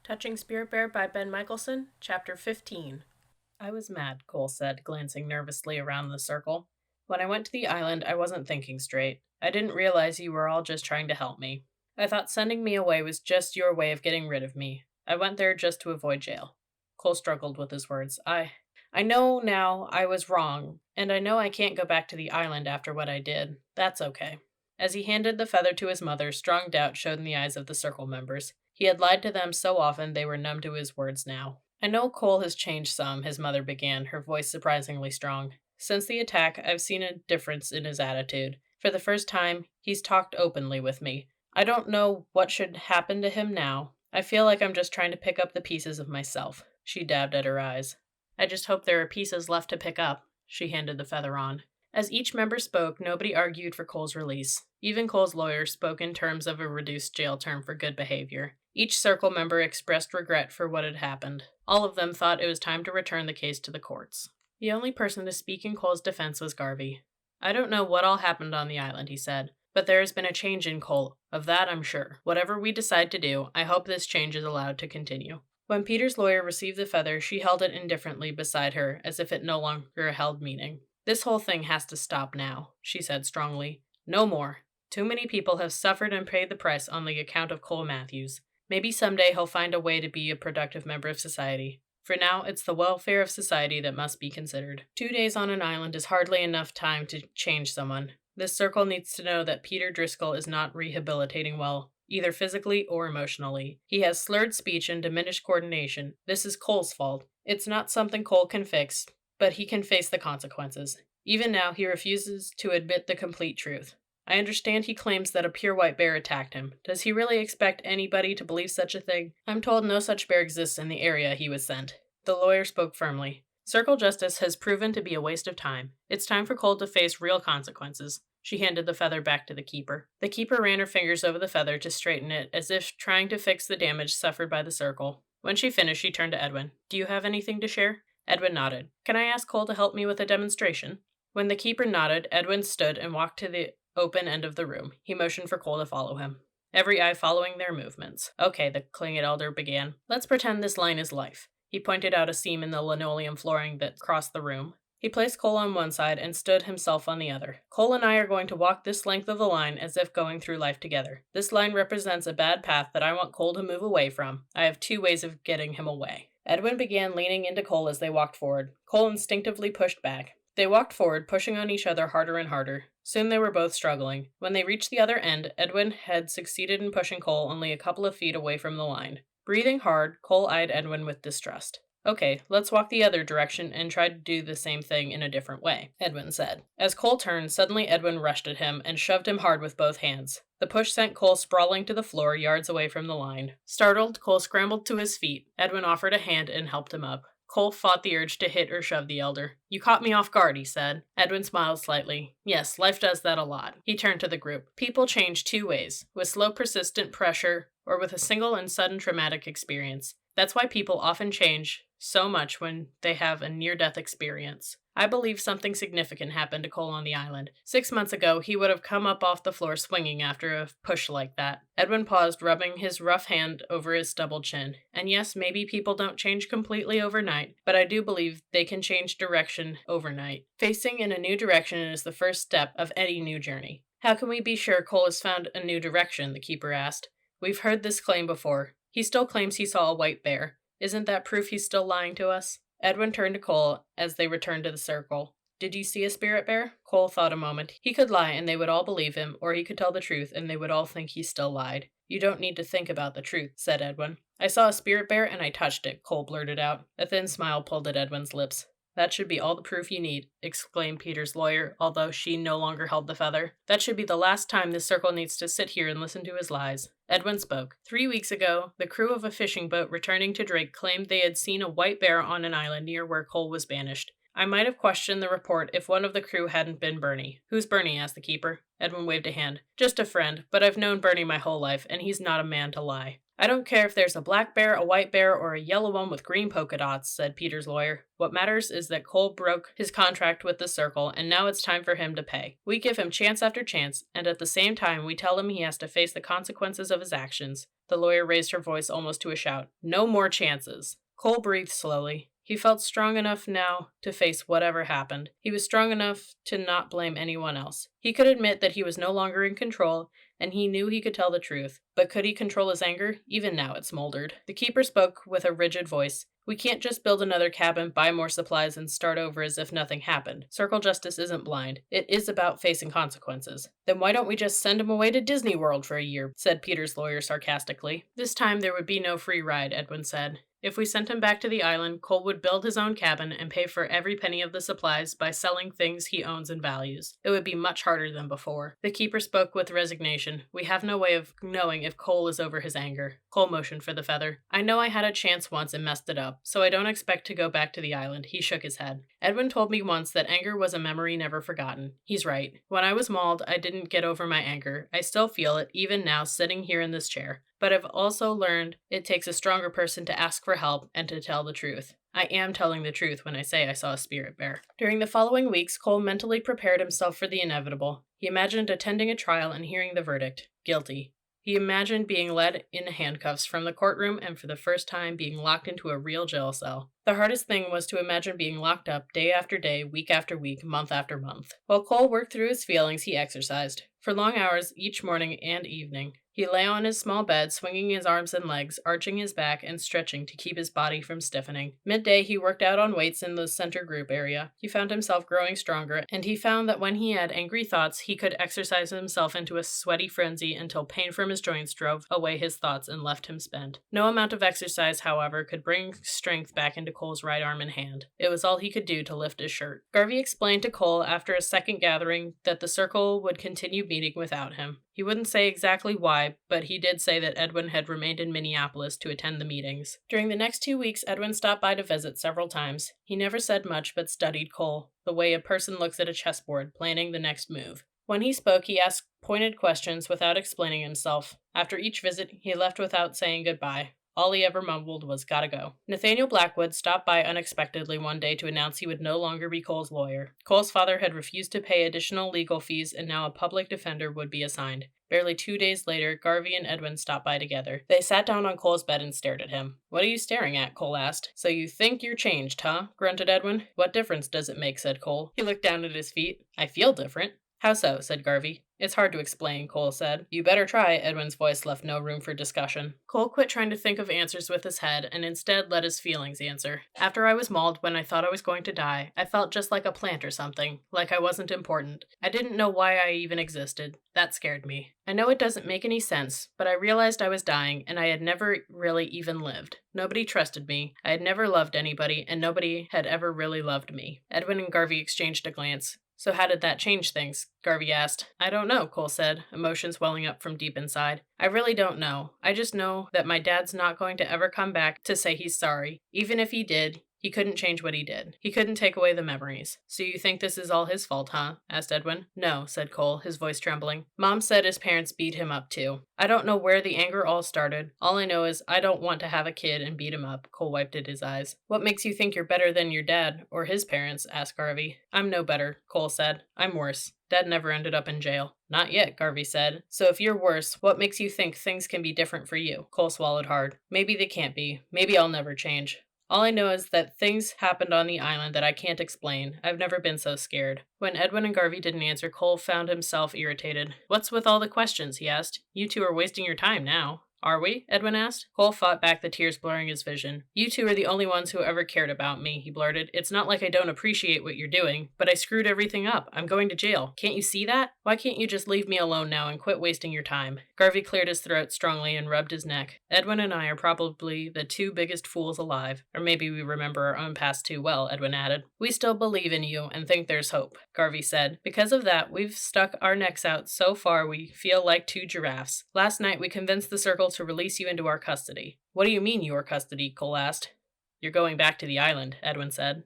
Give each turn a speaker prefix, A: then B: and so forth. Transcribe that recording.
A: Touching Spirit Bear by Ben Mikaelsen, Chapter 15. I was mad, Cole said, glancing nervously around the circle. When I went to the island, I wasn't thinking straight. I didn't realize you were all just trying to help me. I thought sending me away was just your way of getting rid of me. I went there just to avoid jail. Cole struggled with his words. I know now I was wrong, and I know I can't go back to the island after what I did. That's okay. As he handed the feather to his mother, strong doubt showed in the eyes of the circle members. He had lied to them so often they were numb to his words now. I know Cole has changed some, his mother began, her voice surprisingly strong. Since the attack, I've seen a difference in his attitude. For the first time, he's talked openly with me. I don't know what should happen to him now. I feel like I'm just trying to pick up the pieces of myself. She dabbed at her eyes. I just hope there are pieces left to pick up. She handed the feather on. As each member spoke, nobody argued for Cole's release. Even Cole's lawyer spoke in terms of a reduced jail term for good behavior. Each circle member expressed regret for what had happened. All of them thought it was time to return the case to the courts. The only person to speak in Cole's defense was Garvey. I don't know what all happened on the island, he said, but there has been a change in Cole. Of that I'm sure. Whatever we decide to do, I hope this change is allowed to continue. When Peter's lawyer received the feather, she held it indifferently beside her, as if it no longer held meaning. This whole thing has to stop now, she said strongly. No more. Too many people have suffered and paid the price on the account of Cole Matthews. Maybe someday he'll find a way to be a productive member of society. For now, it's the welfare of society that must be considered. 2 days on an island is hardly enough time to change someone. This circle needs to know that Peter Driscoll is not rehabilitating well, either physically or emotionally. He has slurred speech and diminished coordination. This is Cole's fault. It's not something Cole can fix, but he can face the consequences. Even now, he refuses to admit the complete truth. I understand he claims that a pure white bear attacked him. Does he really expect anybody to believe such a thing? I'm told no such bear exists in the area he was sent. The lawyer spoke firmly. Circle justice has proven to be a waste of time. It's time for Cole to face real consequences. She handed the feather back to the keeper. The keeper ran her fingers over the feather to straighten it, as if trying to fix the damage suffered by the circle. When she finished, she turned to Edwin. Do you have anything to share? Edwin nodded. Can I ask Cole to help me with a demonstration? When the keeper nodded, Edwin stood and walked to the open end of the room. He motioned for Cole to follow him, every eye following their movements. Okay, the Klingit elder began. Let's pretend this line is life. He pointed out a seam in the linoleum flooring that crossed the room. He placed Cole on one side and stood himself on the other. Cole and I are going to walk this length of the line as if going through life together. This line represents a bad path that I want Cole to move away from. I have 2 ways of getting him away. Edwin began leaning into Cole as they walked forward. Cole instinctively pushed back. They walked forward, pushing on each other harder and harder. Soon they were both struggling. When they reached the other end, Edwin had succeeded in pushing Cole only a couple of feet away from the line. Breathing hard, Cole eyed Edwin with distrust. Okay, let's walk the other direction and try to do the same thing in a different way, Edwin said. As Cole turned, suddenly Edwin rushed at him and shoved him hard with both hands. The push sent Cole sprawling to the floor yards away from the line. Startled, Cole scrambled to his feet. Edwin offered a hand and helped him up. Cole fought the urge to hit or shove the elder. You caught me off guard, he said. Edwin smiled slightly. Yes, life does that a lot. He turned to the group. People change 2 ways, with slow persistent pressure or with a single and sudden traumatic experience. That's why people often change so much when they have a near-death experience. I believe something significant happened to Cole on the island. 6 months ago, he would have come up off the floor swinging after a push like that. Edwin paused, rubbing his rough hand over his stubbled chin. And yes, maybe people don't change completely overnight, but I do believe they can change direction overnight. Facing in a new direction is the first step of any new journey. How can we be sure Cole has found a new direction? The keeper asked. We've heard this claim before. He still claims he saw a white bear. Isn't that proof he's still lying to us? Edwin turned to Cole as they returned to the circle. Did you see a spirit bear? Cole thought a moment. He could lie and they would all believe him, or he could tell the truth and they would all think he still lied. You don't need to think about the truth, said Edwin. I saw a spirit bear and I touched it, Cole blurted out. A thin smile pulled at Edwin's lips. That should be all the proof you need, exclaimed Peter's lawyer, although she no longer held the feather. That should be the last time this circle needs to sit here and listen to his lies. Edwin spoke. 3 weeks ago, the crew of a fishing boat returning to Drake claimed they had seen a white bear on an island near where Cole was banished. I might have questioned the report if one of the crew hadn't been Bernie. Who's Bernie? Asked the keeper. Edwin waved a hand. Just a friend, but I've known Bernie my whole life, and he's not a man to lie. I don't care if there's a black bear, a white bear, or a yellow one with green polka dots, said Peter's lawyer. What matters is that Cole broke his contract with the Circle, and now it's time for him to pay. We give him chance after chance, and at the same time, we tell him he has to face the consequences of his actions. The lawyer raised her voice almost to a shout. No more chances. Cole breathed slowly. He felt strong enough now to face whatever happened. He was strong enough to not blame anyone else. He could admit that he was no longer in control, and he knew he could tell the truth. But could he control his anger? Even now it smoldered. The keeper spoke with a rigid voice. We can't just build another cabin, buy more supplies, and start over as if nothing happened. Circle justice isn't blind. It is about facing consequences. Then why don't we just send him away to Disney World for a year, said Peter's lawyer sarcastically. This time there would be no free ride, Edwin said. If we sent him back to the island, Cole would build his own cabin and pay for every penny of the supplies by selling things he owns and values. It would be much harder than before. The keeper spoke with resignation. We have no way of knowing if Cole is over his anger. Cole motioned for the feather. I know I had a chance once and messed it up, so I don't expect to go back to the island. He shook his head. Edwin told me once that anger was a memory never forgotten. He's right. When I was mauled, I didn't get over my anger. I still feel it, even now, sitting here in this chair. But I've also learned it takes a stronger person to ask for help and to tell the truth. I am telling the truth when I say I saw a spirit bear. During the following weeks, Cole mentally prepared himself for the inevitable. He imagined attending a trial and hearing the verdict. Guilty. He imagined being led in handcuffs from the courtroom and for the first time being locked into a real jail cell. The hardest thing was to imagine being locked up day after day, week after week, month after month. While Cole worked through his feelings, he exercised. For long hours each morning and evening. He lay on his small bed, swinging his arms and legs, arching his back, and stretching to keep his body from stiffening. Midday, he worked out on weights in the center group area. He found himself growing stronger, and he found that when he had angry thoughts, he could exercise himself into a sweaty frenzy until pain from his joints drove away his thoughts and left him spent. No amount of exercise, however, could bring strength back into Cole's right arm and hand. It was all he could do to lift his shirt. Garvey explained to Cole after a second gathering that the Circle would continue meeting without him. He wouldn't say exactly why, but he did say that Edwin had remained in Minneapolis to attend the meetings. During the next 2 weeks, Edwin stopped by to visit several times. He never said much, but studied Cole, the way a person looks at a chessboard, planning the next move. When he spoke, he asked pointed questions without explaining himself. After each visit, he left without saying goodbye. All he ever mumbled was, gotta go. Nathaniel Blackwood stopped by unexpectedly one day to announce he would no longer be Cole's lawyer. Cole's father had refused to pay additional legal fees, and now a public defender would be assigned. Barely 2 days later, Garvey and Edwin stopped by together. They sat down on Cole's bed and stared at him. What are you staring at? Cole asked. So you think you're changed, huh? Grunted Edwin. What difference does it make? Said Cole. He looked down at his feet. I feel different. How so? Said Garvey. It's hard to explain, Cole said. You better try, Edwin's voice left no room for discussion. Cole quit trying to think of answers with his head and instead let his feelings answer. After I was mauled when I thought I was going to die, I felt just like a plant or something, like I wasn't important. I didn't know why I even existed. That scared me. I know it doesn't make any sense, but I realized I was dying and I had never really even lived. Nobody trusted me, I had never loved anybody, and nobody had ever really loved me. Edwin and Garvey exchanged a glance. So how did that change things? Garvey asked. I don't know, Cole said, emotions welling up from deep inside. I really don't know. I just know that my dad's not going to ever come back to say he's sorry. Even if he did, he couldn't change what he did. He couldn't take away the memories. So you think this is all his fault, huh? Asked Edwin. No, said Cole, his voice trembling. Mom said his parents beat him up too. I don't know where the anger all started. All I know is I don't want to have a kid and beat him up. Cole wiped at his eyes. What makes you think you're better than your dad, or his parents? Asked Garvey. I'm no better, Cole said. I'm worse. Dad never ended up in jail. Not yet, Garvey said. So if you're worse, what makes you think things can be different for you? Cole swallowed hard. Maybe they can't be. Maybe I'll never change. All I know is that things happened on the island that I can't explain. I've never been so scared. When Edwin and Garvey didn't answer, Cole found himself irritated. What's with all the questions? He asked. You two are wasting your time now. Are we? Edwin asked. Cole fought back, the tears blurring his vision. You two are the only ones who ever cared about me, he blurted. It's not like I don't appreciate what you're doing, but I screwed everything up. I'm going to jail. Can't you see that? Why can't you just leave me alone now and quit wasting your time? Garvey cleared his throat strongly and rubbed his neck. Edwin and I are probably the two biggest fools alive. Or maybe we remember our own past too well, Edwin added. We still believe in you and think there's hope, Garvey said. Because of that, we've stuck our necks out so far we feel like two giraffes. Last night we convinced the Circle to release you into our custody. What do you mean your custody? Cole asked. You're going back to the island, Edwin said.